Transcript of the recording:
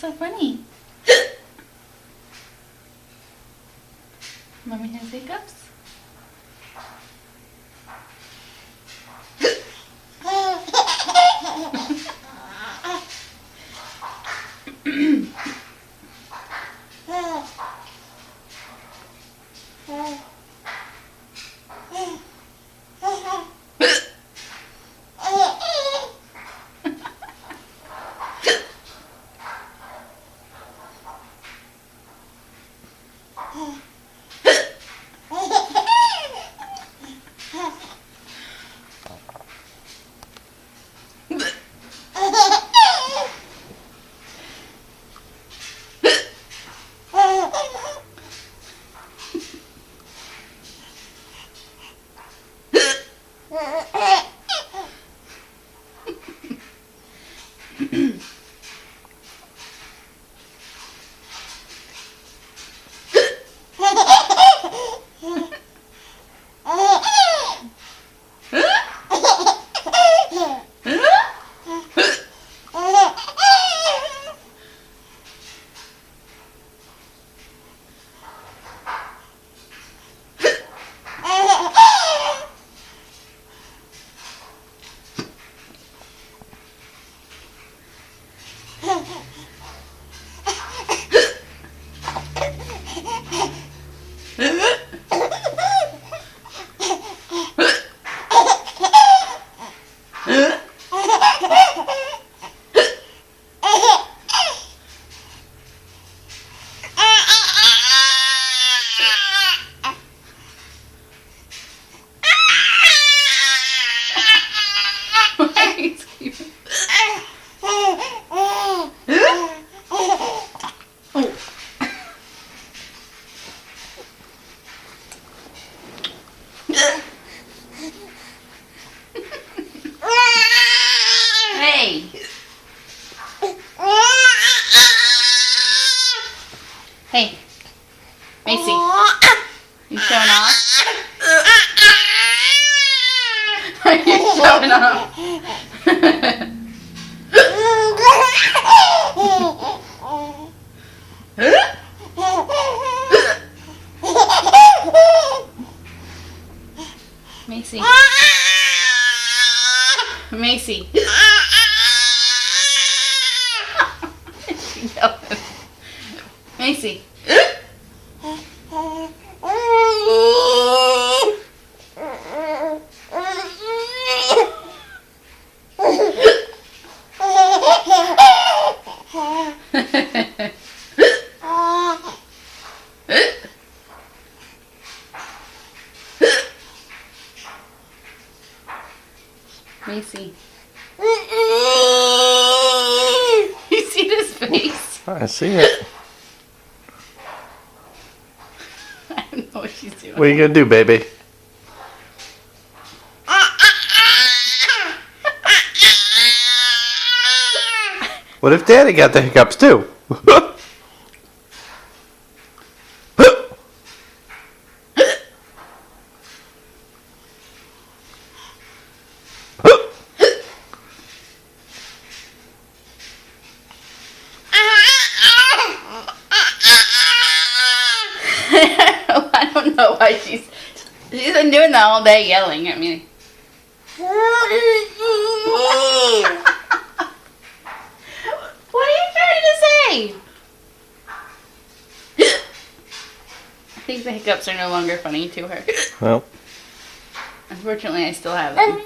What's so funny? Mommy has hiccups? Hey! Hey, Macie, you showing off? Are you showing off? Macie. Macie. She's yelling. Macie. Macie. You see his face? I see it. I don't know what she's doing. What are you gonna do, baby? What if Daddy got the hiccups too? I don't know why she's been doing that all day, yelling at me. What are you trying to say? I think the hiccups are no longer funny to her. Well. Unfortunately, I still have them.